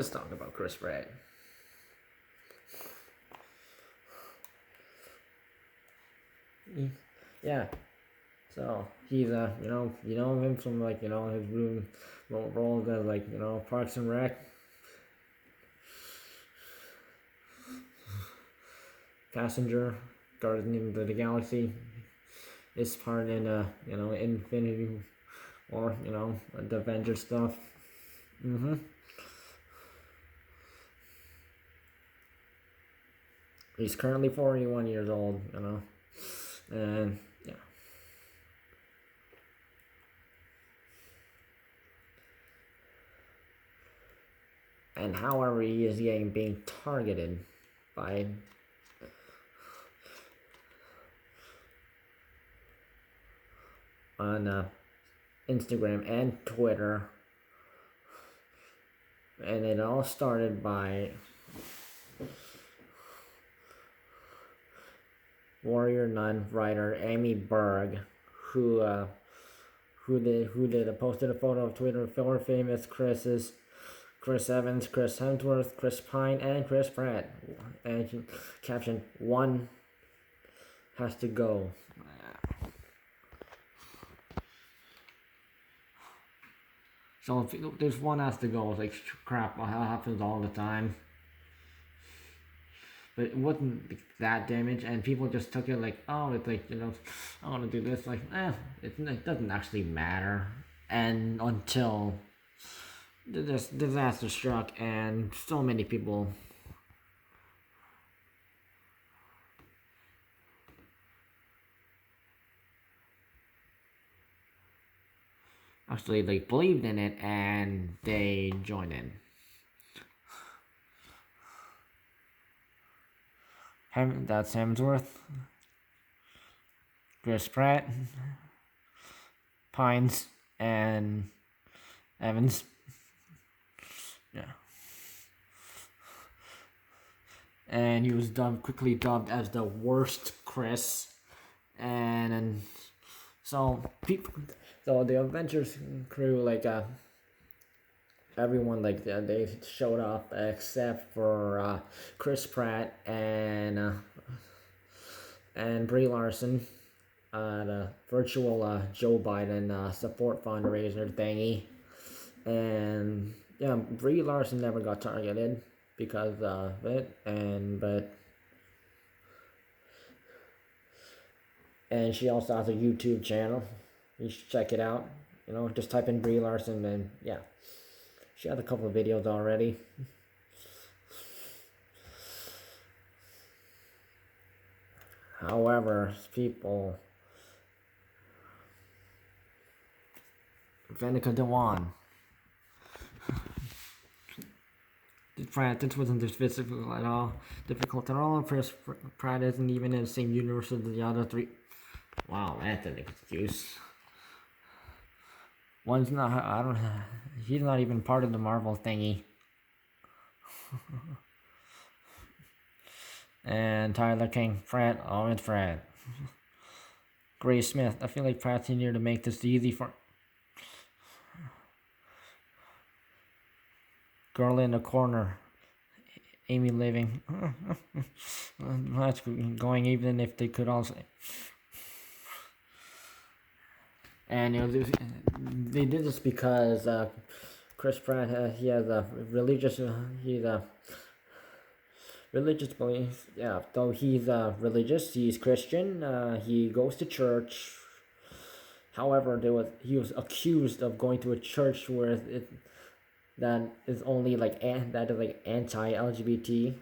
let's talk about Chris Pratt. Yeah. So he's you know him from like his roles as like Parks and Rec, Passenger, Guardians of the Galaxy. His part in Infinity War, the Avengers stuff. He's currently 41 years old, and yeah. And however, he is being targeted by on Instagram and Twitter, and it all started by warrior nun writer Amy Berg, who posted a photo of Twitter of four famous Chris's: Chris Evans, Chris Hemsworth, Chris Pine, and Chris Pratt, and she captioned, "One has to go." So if there's one has to go, it's like crap. That happens all the time. But it wasn't that damage, and people just took it like, oh, it's like I want to do this. Like, it doesn't actually matter. And until this disaster struck, and so many people actually like believed in it and they joined in. That's Hemsworth, Chris Pratt, Pines, and Evans. Yeah. And he was quickly dubbed as the worst Chris. And so the Avengers crew, like everyone, like they showed up except for Chris Pratt and Brie Larson, the virtual Joe Biden support fundraiser thingy. And yeah, Brie Larson never got targeted because of it, and she also has a YouTube channel. You should check it out. Just type in Brie Larson, and yeah, she had a couple of videos already. However, people, Venica Dewan. This wasn't difficult at all. Chris Pratt isn't even in the same universe as the other three. Wow, that's an excuse. One's not. He's not even part of the Marvel thingy. And Tyler King, Pratt, it's Pratt. Grace Smith. I feel like Pratt's in here to make this easy for. Girl in the corner. Amy living. That's going even if they could also. And they did this because Chris Pratt he's a religious belief. Yeah, though he's religious, he's Christian. He goes to church. However, he was accused of going to a church where that is only like anti-LGBT.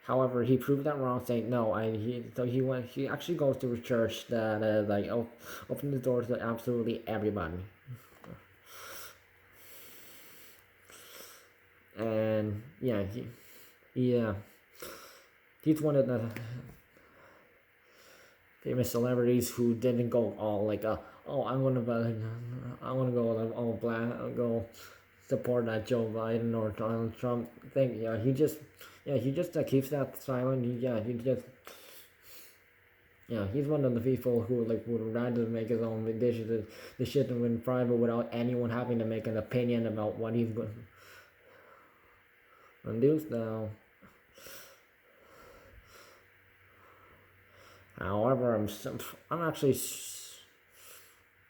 However, he proved that wrong, saying no. He actually goes to a church that open the door to absolutely everybody. And yeah, he's one of the famous celebrities who didn't go all like I'm gonna go all black, go support that Joe Biden or Donald Trump thing. He just keeps that silent. He's one of the people who would rather make his own decisions, the shit in private without anyone having to make an opinion about what he's going. reduced now. However, I'm actually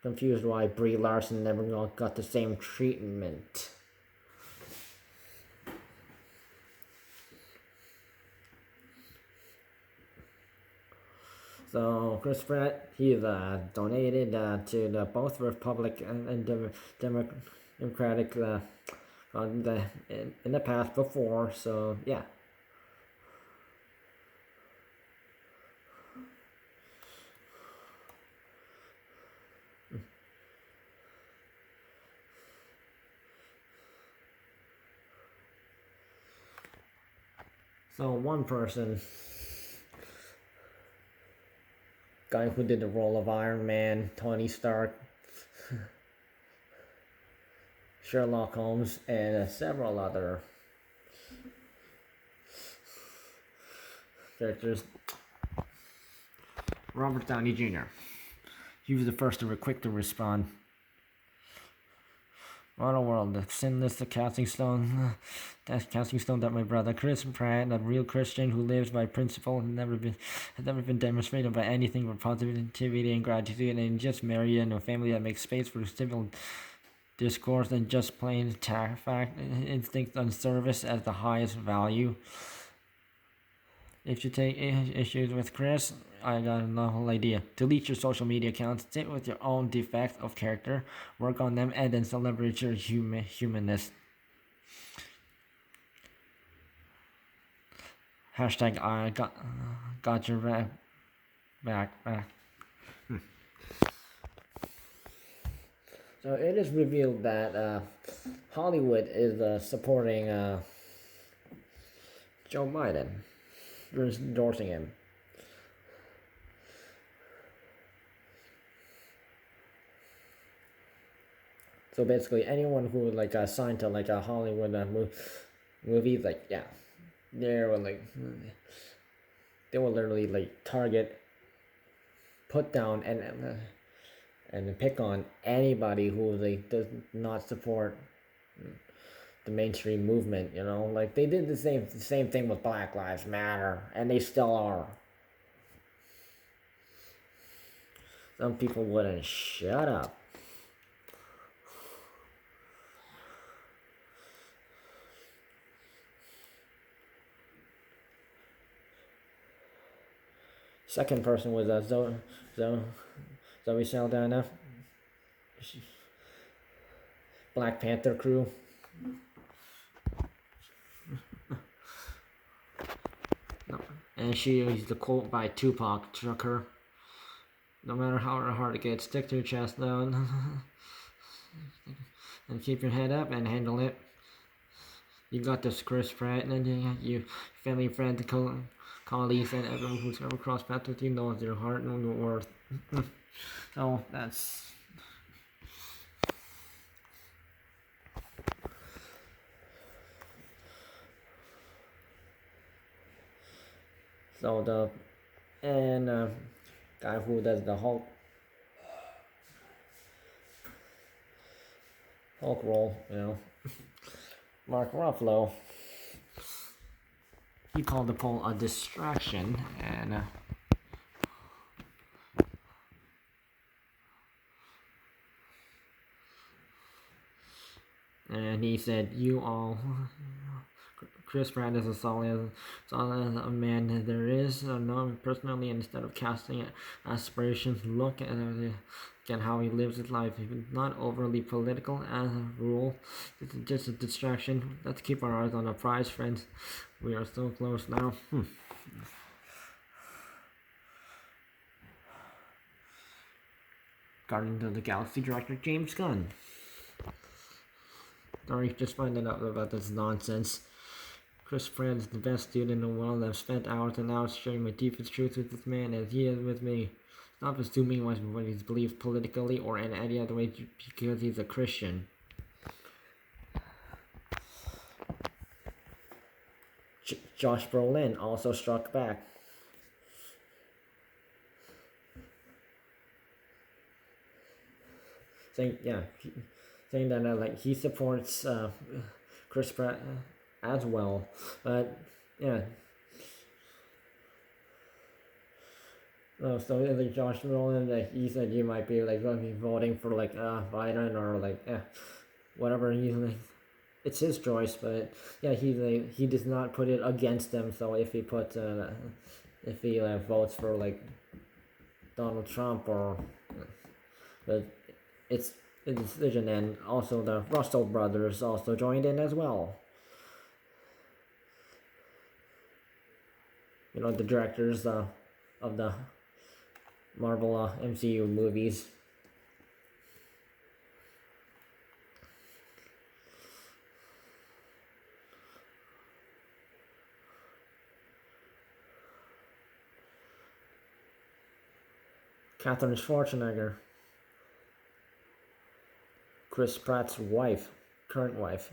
confused why Brie Larson never got the same treatment. So Chris Pratt, he's donated to both Republican and Democratic in the past before. So yeah. So one person, guy who did the role of Iron Man, Tony Stark, Sherlock Holmes, and several other characters. Robert Downey Jr. He was the first to quick to respond. What a world, the sinless, the casting stone, that my brother Chris Pratt, a real Christian who lives by principle, has never been demonstrated by anything but positivity and gratitude, and just married in a family that makes space for civil discourse and just plain fact instinct on service as the highest value. If you take issues with Chris, I got a novel idea. Delete your social media accounts, sit with your own defects of character, work on them, and then celebrate your humanness. Hashtag I got your back. So it is revealed that Hollywood is supporting Joe Biden. They're endorsing him. So basically, anyone who would signed to a Hollywood movie, they will literally target, put down, and pick on anybody who does not support the mainstream movement. They did the same thing with Black Lives Matter, and they still are. Some people wouldn't shut up. Second person was Zoe Saldana, Black Panther crew. And she used the quote by Tupac, Trucker. No matter how hard it gets, stick to your chest down. And keep your head up and handle it. You got this, Chris Pratt, and then you family, friends, colleagues, and everyone who's ever crossed paths with you knows your heart and your worth. So that's. So guy who does the Hulk role, Mark Ruffalo, he called the poll a distraction, and he said, "You all." Chris Pratt is as solid a man as there is. Known personally, instead of casting aspirations, look at how he lives his life. He's not overly political as a rule. It's just a distraction. Let's keep our eyes on the prize, friends. We are so close now. Guardians of the Galaxy director James Gunn. Sorry, just finding out about this nonsense. Chris Pratt is the best dude in the world. I've spent hours and hours sharing my deepest truth with this man as he is with me. Stop assuming what he believes politically or in any other way because he's a Christian. Josh Brolin also struck back. Saying that he supports Chris Pratt as well. But yeah. So like Josh Brolin, like he said, you might be like going to be voting for like Biden or like whatever. He's like, it's his choice, but yeah, he does not put it against them. So if he votes for like Donald Trump or but it's a decision, and also the Russo brothers also joined in as well. You know, the directors of the Marvel MCU movies. Catherine Schwarzenegger, Chris Pratt's wife, current wife.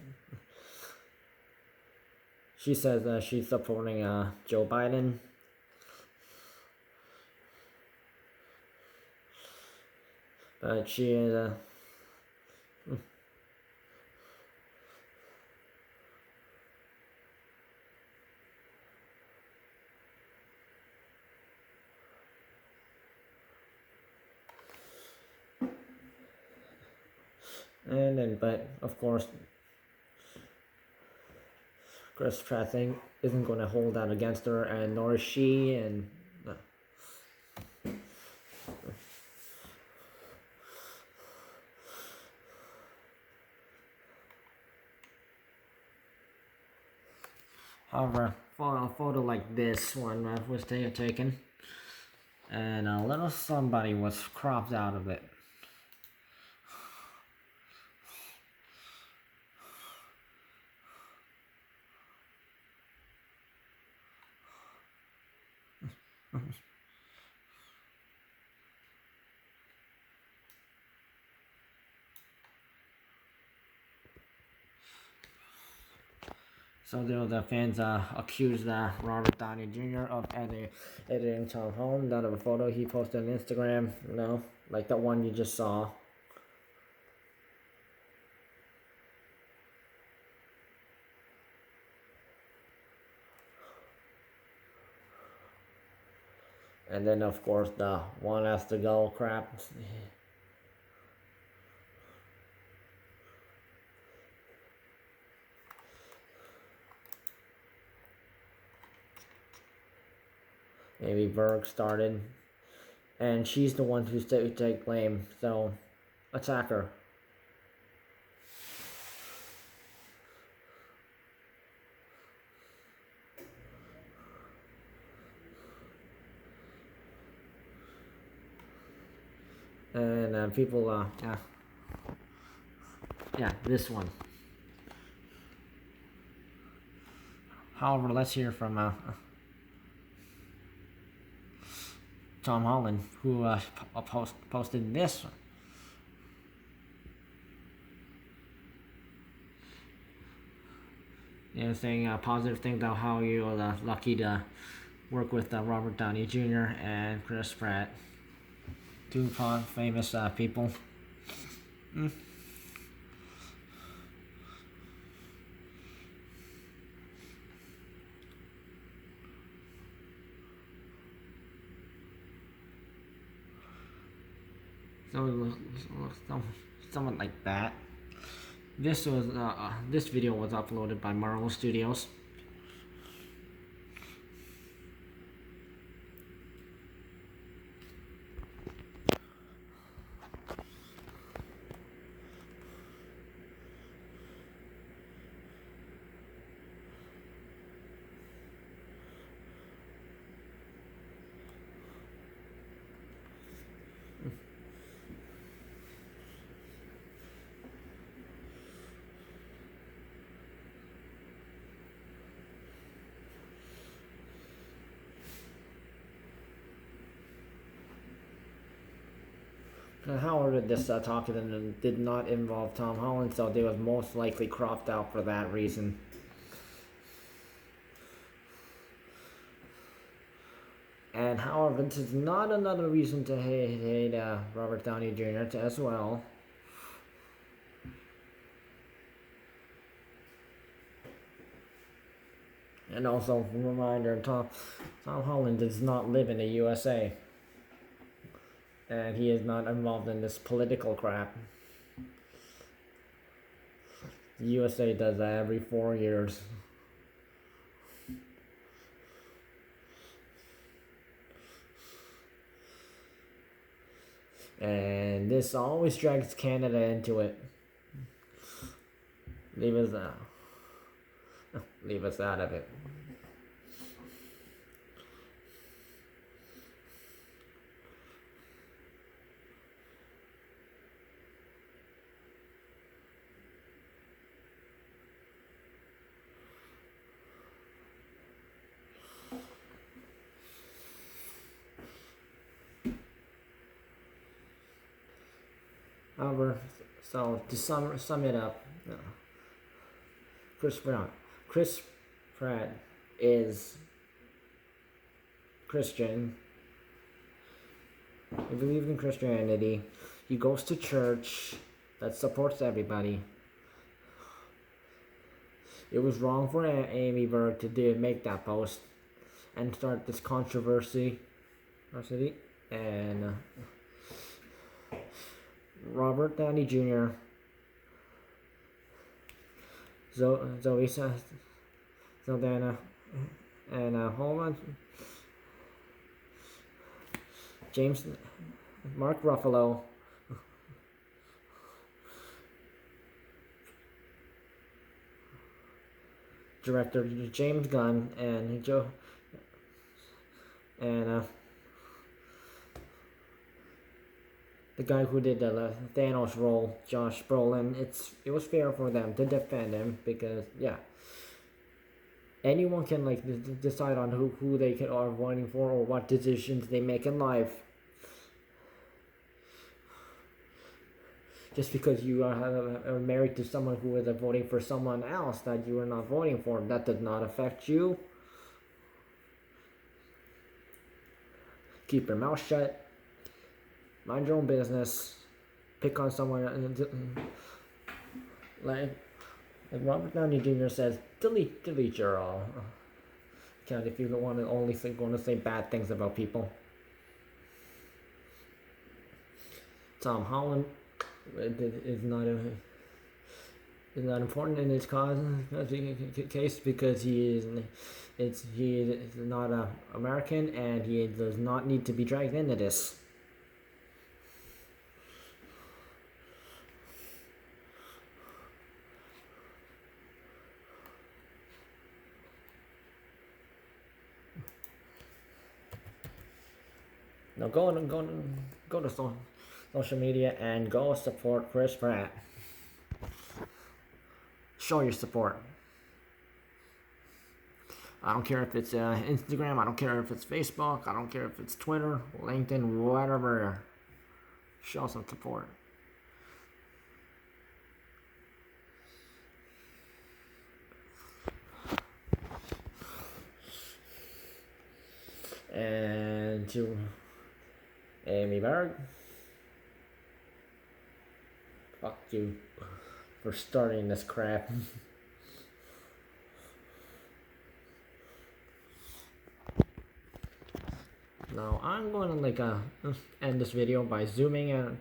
She says she's supporting Joe Biden. But she is and then, but of course, Chris Pratt isn't going to hold that against her, and nor is she, and however, for a photo like this one was taken, and a little somebody was cropped out of it. So the fans accused Robert Downey Jr. of editing Tom Holland out of a photo he posted on Instagram, you know, like that one you just saw. And then of course the one has to go crap. Amy Berg started, and she's the one who's to take blame, so attack her. And people, yeah, this one. However, let's hear from Tom Holland, who posted this. You know, saying positive things about how you're lucky to work with Robert Downey Jr. and Chris Pratt, two famous people. So it looks somewhat like that. This video was uploaded by Marvel Studios. However, this talk did not involve Tom Holland, so they was most likely cropped out for that reason. And however, this is not another reason to hate Robert Downey Jr. As well. And also, reminder, Tom Holland does not live in the USA. And he is not involved in this political crap. The USA does that every 4 years. And this always drags Canada into it. Leave us out of it. However, so to sum it up, Chris Pratt is Christian. He believes in Christianity. He goes to church that supports everybody. It was wrong for Amy Berg to make that post and start this controversy. And Robert Downey Jr., Zoe Saldana, and Holland, Mark Ruffalo, director James Gunn, and the guy who did the Thanos role, Josh Brolin. It was fair for them to defend him because anyone can decide on who they are voting for or what decisions they make in life. Just because you are married to someone who is voting for someone else that you are not voting for, that does not affect you. Keep your mouth shut. Mind your own business. Pick on someone. Like Robert Downey Jr. says, delete your account if you don't want to only going to say bad things about people. Tom Holland is not important in his case because he is not American and he does not need to be dragged into this. Now go to social media and go support Chris Pratt. Show your support. I don't care if it's Instagram, I don't care if it's Facebook, I don't care if it's Twitter, LinkedIn, whatever. Show some support. And to Amy Berg, fuck you for starting this crap. Now I'm going to end this video by zooming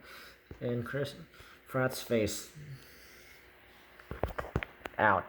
in Chris Pratt's face. Out.